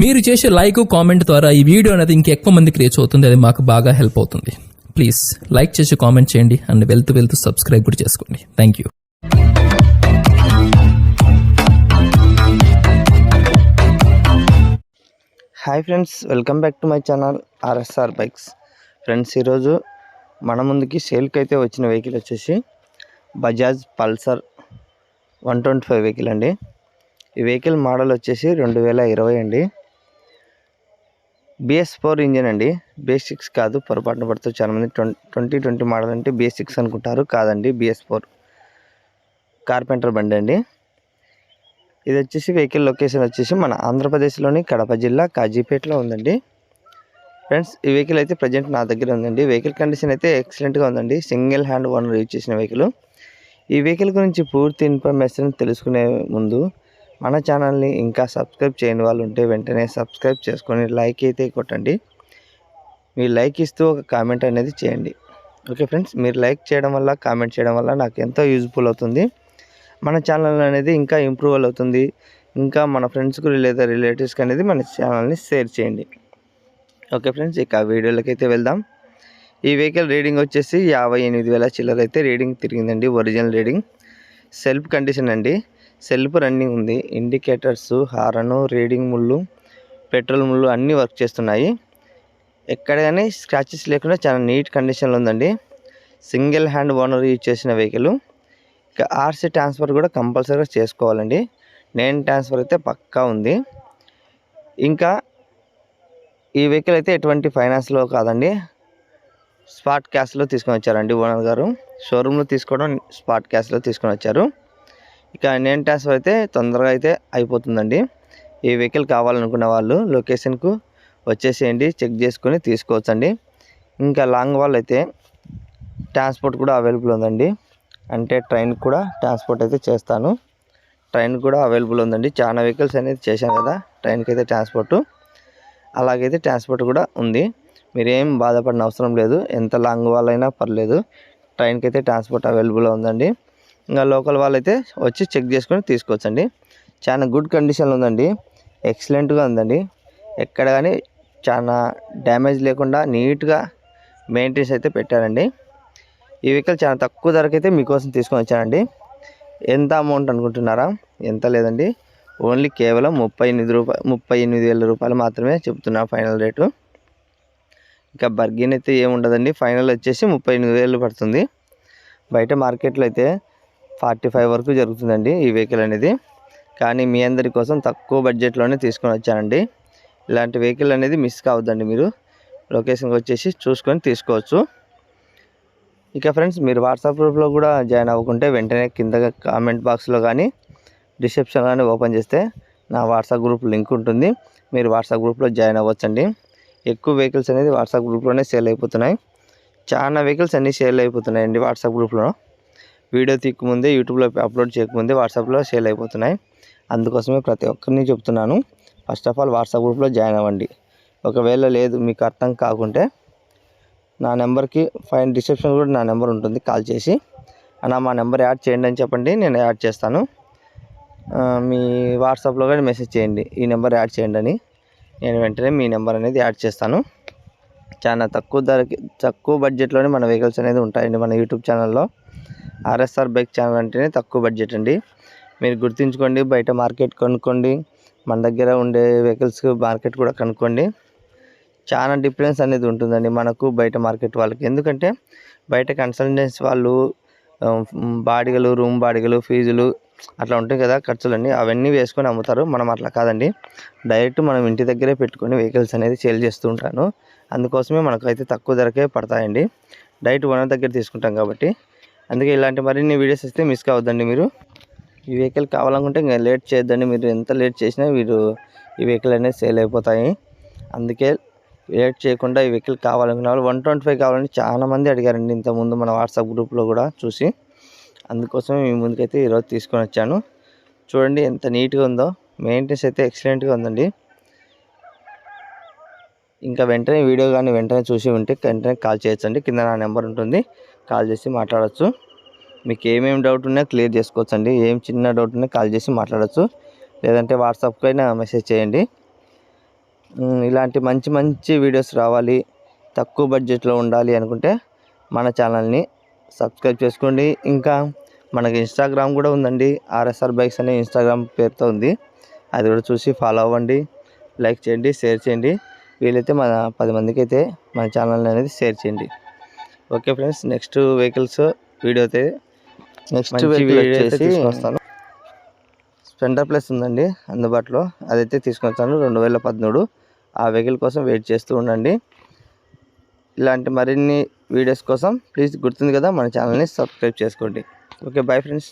మీరు చేసే like comment ద్వారా ఈ వీడియో అనేది ఇంకెక్కువ మందికి రీచ్ అవుతుంది. అది మాకు బాగా హెల్ప్ అవుతుంది. ప్లీజ్ లైక్ చేసి కామెంట్ చేయండి అండ్ వెళ్తూ సబ్స్క్రైబ్ కూడా చేసుకోండి. Thank you. Hi friends, welcome back to my channel RSR bikes. Friends, ఈరోజు మన ముందుకి సేల్కి అయితే వచ్చిన వెహికల్ వచ్చేసి బజాజ్ పల్సర్ 125 వెహికల్ అండి. ఈ వెహికల్ మోడల్ వచ్చేసి 2020 అండి. BS4 ఇంజిన్ అండి, BS6 కాదు. పొరపాటున పడుతూ చాలామంది 2020 మోడల్ అంటే BS6 అనుకుంటారు. కాదండి, BS4 కార్పెంటర్ బండి అండి. ఇది వచ్చేసి వెహికల్ లొకేషన్ వచ్చేసి మన ఆంధ్రప్రదేశ్లోని కడప జిల్లా కాజీపేటలో ఉందండి. ఫ్రెండ్స్, ఈ వెహికల్ అయితే ప్రజెంట్ నా దగ్గర ఉందండి. వెహికల్ కండిషన్ అయితే ఎక్సలెంట్గా ఉందండి. సింగిల్ హ్యాండ్ ఓనర్ యూజ్ చేసిన వెహికల్. ఈ వెహికల్ గురించి పూర్తి ఇన్ఫర్మేషన్ తెలుసుకునే ముందు మన ఛానల్ని ఇంకా సబ్స్క్రైబ్ చేయని వాళ్ళు ఉంటే వెంటనే సబ్స్క్రైబ్ చేసుకొని లైక్ అయితే కొట్టండి. మీరు లైక్ ఇస్తూ ఒక కామెంట్ అనేది చేయండి. ఓకే ఫ్రెండ్స్, మీరు లైక్ చేయడం వల్ల, కామెంట్ చేయడం వల్ల నాకు ఎంతో యూజ్ఫుల్ అవుతుంది. మన ఛానల్ అనేది ఇంకా ఇంప్రూవ్ అవుతుంది. ఇంకా మన ఫ్రెండ్స్కి లేదా రిలేటివ్స్కి అనేది మన ఛానల్ని షేర్ చేయండి. ఓకే ఫ్రెండ్స్, ఇక వీడియోలోకి అయితే వెళ్దాం. ఈ వెహికల్ రీడింగ్ వచ్చేసి 58,000 చిల్లర అయితే రీడింగ్ తిరిగిందండి. Original reading. సెల్ఫ్ కండిషన్ అండి. సెల్ఫ్ రన్నింగ్ ఉంది. ఇండికేటర్స్, హారను, రీడింగ్ ముళ్ళు, పెట్రోల్ ముళ్ళు అన్నీ వర్క్ చేస్తున్నాయి. ఎక్కడ కానీ స్క్రాచెస్ లేకుండా చాలా నీట్ కండిషన్లో ఉందండి. సింగిల్ హ్యాండ్ ఓనర్ యూజ్ చేసిన వెహికల్. ఇక ఆర్సీ ట్రాన్స్ఫర్ కూడా కంపల్సరీగా చేసుకోవాలండి. నేమ్ ట్రాన్స్ఫర్ అయితే పక్కా ఉంది. ఇంకా ఈ వెహికల్ అయితే ఎటువంటి ఫైనాన్స్లో కాదండి, స్పాట్ క్యాష్లో తీసుకొని వచ్చారండి ఓనర్ గారు. షోరూంలో తీసుకోవడం స్పాట్ క్యాష్లో తీసుకొని వచ్చారు. ఇక నేమ్ ట్రాన్స్ఫర్ అయితే తొందరగా అయితే అయిపోతుందండి. ఈ వెహికల్ కావాలనుకున్న వాళ్ళు లొకేషన్కు వచ్చేసేయండి, చెక్ చేసుకొని తీసుకోవచ్చండి. ఇంకా లాంగ్ వాల్ అయితే ట్రాన్స్పోర్ట్ కూడా అవైలబుల్ ఉందండి. అంటే ట్రైన్ కూడా ట్రాన్స్పోర్ట్ అయితే చేస్తాను. ట్రైన్ కూడా అవైలబుల్ ఉందండి. చాలా వెహికల్స్ అనేది చేశాను కదా, ట్రైన్కి అయితే ట్రాన్స్పోర్టు, అలాగైతే ట్రాన్స్పోర్ట్ కూడా ఉంది. మీరేం బాధపడిన అవసరం లేదు. ఎంత లాంగ్ వాల్ అయినా పర్లేదు, ట్రైన్కి అయితే ట్రాన్స్పోర్ట్ అవైలబుల్ ఉందండి. ఇంకా లోకల్ వాళ్ళు అయితే వచ్చి చెక్ చేసుకొని తీసుకోవచ్చండి. చాలా గుడ్ కండిషన్లో ఉందండి. ఎక్సలెంట్గా ఉందండి. ఎక్కడ కానీ చాలా డ్యామేజ్ లేకుండా నీట్గా మెయింటెనెన్స్ అయితే పెట్టారండి. ఈ వెహికల్ చాలా తక్కువ ధరకైతే మీకోసం తీసుకొని వచ్చానండి. ఎంత అమౌంట్ అనుకుంటున్నారా? ఎంత లేదండి, ఓన్లీ కేవలం 38,000 రూపాయలు మాత్రమే చెప్తున్నా ఫైనల్ రేటు. ఇంకా బర్గెన్ అయితే ఏముండదండి. ఫైనల్ వచ్చేసి 38,000 పడుతుంది. బయట మార్కెట్లో అయితే 45 వరకు జరుగుతుందండి ఈ వెహికల్ అనేది. కానీ మీ అందరి కోసం తక్కువ బడ్జెట్లోనే తీసుకొని వచ్చానండి. ఇలాంటి వెహికల్ అనేది మిస్ కావద్దండి. మీరు లొకేషన్కి వచ్చేసి చూసుకొని తీసుకోవచ్చు. ఇక ఫ్రెండ్స్, మీరు వాట్సాప్ గ్రూప్లో కూడా జాయిన్ అవ్వకుంటే వెంటనే కింద కామెంట్ బాక్స్లో కానీ డిస్క్రిప్షన్ కానీ ఓపెన్ చేస్తే నా వాట్సాప్ గ్రూప్ లింక్ ఉంటుంది. మీరు వాట్సాప్ గ్రూప్లో జాయిన్ అవ్వచ్చండి. ఎక్కువ వెహికల్స్ అనేది వాట్సాప్ గ్రూప్లోనే సేల్ అయిపోతున్నాయి. చాలా వెహికల్స్ అన్నీ సేల్ అయిపోతున్నాయండి వాట్సాప్ గ్రూప్లో. వీడియో తీయకముందే, యూట్యూబ్లో అప్లోడ్ చేయకముందే వాట్సాప్లో సేల్ అయిపోతున్నాయి. అందుకోసమే ప్రతి ఒక్కరిని చెప్తున్నాను, ఫస్ట్ ఆఫ్ ఆల్ వాట్సాప్ గ్రూప్లో జాయిన్ అవ్వండి. ఒకవేళ లేదు మీకు అర్థం కాకుంటే నా నెంబర్కి డిస్క్రిప్షన్ కూడా నా నెంబర్ ఉంటుంది. కాల్ చేసి అన్న మా నెంబర్ యాడ్ చేయండి అని చెప్పండి, నేను యాడ్ చేస్తాను. మీ వాట్సాప్లో కానీ మెసేజ్ చేయండి, ఈ నెంబర్ యాడ్ చేయండి అని. నేను వెంటనే మీ నెంబర్ అనేది యాడ్ చేస్తాను. చాలా తక్కువ ధరకి, తక్కువ బడ్జెట్లోనే మన వెహికల్స్ అనేది ఉంటాయండి మన యూట్యూబ్ ఛానల్లో. ఆర్ఎస్ఆర్ బైక్ ఛానల్ అంటేనే తక్కువ బడ్జెట్ అండి. మీరు గుర్తుంచుకోండి. బయట మార్కెట్ కనుక్కోండి, మన దగ్గర ఉండే వెహికల్స్ మార్కెట్ కూడా కనుక్కోండి. చాలా డిఫరెన్స్ అనేది ఉంటుందండి మనకు బయట మార్కెట్ వాళ్ళకి. ఎందుకంటే బయట కన్సల్టెన్సీ వాళ్ళు బాడిగలు, రూమ్ బాడిగలు, ఫీజులు అట్లా ఉంటాయి కదా ఖర్చులన్నీ, అవన్నీ వేసుకొని అమ్ముతారు. మనం అట్లా కాదండి, డైరెక్ట్ మనం ఇంటి దగ్గరే పెట్టుకొని వెహికల్స్ అనేది సేల్ చేస్తూ ఉంటాను. అందుకోసమే మనకైతే తక్కువ ధరకే పడతాయండి. డైరెక్ట్ ఓనర్ దగ్గర తీసుకుంటాం కాబట్టి. అందుకే ఇలాంటి మరిన్ని వీడియోస్ ఇస్తే మిస్ కావద్దండి. మీరు ఈ వెహికల్ కావాలనుకుంటే ఇంకా లేట్ చేయొద్దండి. మీరు ఎంత లేట్ చేసినా మీరు ఈ వెహికల్ అనేది సేల్ అయిపోతాయి. అందుకే లేట్ చేయకుండా ఈ వెహికల్ కావాలనుకున్న వాళ్ళు 125 కావాలని చాలామంది అడిగారండి ఇంతకుముందు మన వాట్సాప్ గ్రూప్లో కూడా చూసి. అందుకోసమే మీ ముందుకైతే ఈరోజు తీసుకొని వచ్చాను. చూడండి ఎంత నీట్గా ఉందో. మెయింటెనెన్స్ అయితే ఎక్సలెంట్గా ఉందండి. ఇంకా వెంటనే వీడియో కానీ వెంటనే చూసి ఉంటే వెంటనే కాల్ చేయొచ్చండి. కింద నా నెంబర్ ఉంటుంది, కాల్ చేసి మాట్లాడచ్చు. మీకు ఏమేమి డౌట్ ఉన్నా క్లియర్ చేసుకోవచ్చండి. ఏం చిన్న డౌట్ ఉన్నా కాల్ చేసి మాట్లాడచ్చు, లేదంటే వాట్సాప్కి అయినా మెసేజ్ చేయండి. ఇలాంటి మంచి మంచి వీడియోస్ రావాలి, తక్కువ బడ్జెట్లో ఉండాలి అనుకుంటే మన ఛానల్ని సబ్స్క్రైబ్ చేసుకోండి. ఇంకా మనకి ఇన్స్టాగ్రామ్ కూడా ఉందండి, ఆర్ఎస్ఆర్ బైక్స్ అనే ఇన్స్టాగ్రామ్ పేరుతో ఉంది. అది కూడా చూసి ఫాలో అవ్వండి, లైక్ చేయండి, షేర్ చేయండి. వీలైతే మన 10 మందికి అయితే మన ఛానల్ అనేది షేర్ చేయండి. Okay friends, next vehicles video అయితే నెక్స్ట్ వెహికల్ వచ్చేసి తీసుకొస్తాను. స్ప్లెండర్ ప్లస్ ఉందండి అందుబాటులో, అదైతే తీసుకొస్తాను 2013. ఆ వెహికల్ కోసం వెయిట్ చేస్తూ ఉండండి. ఇలాంటి మరిన్ని వీడియోస్ కోసం ప్లీజ్ గుర్తుంది కదా మన ఛానల్ని సబ్స్క్రైబ్ చేసుకోండి. Okay, bye friends.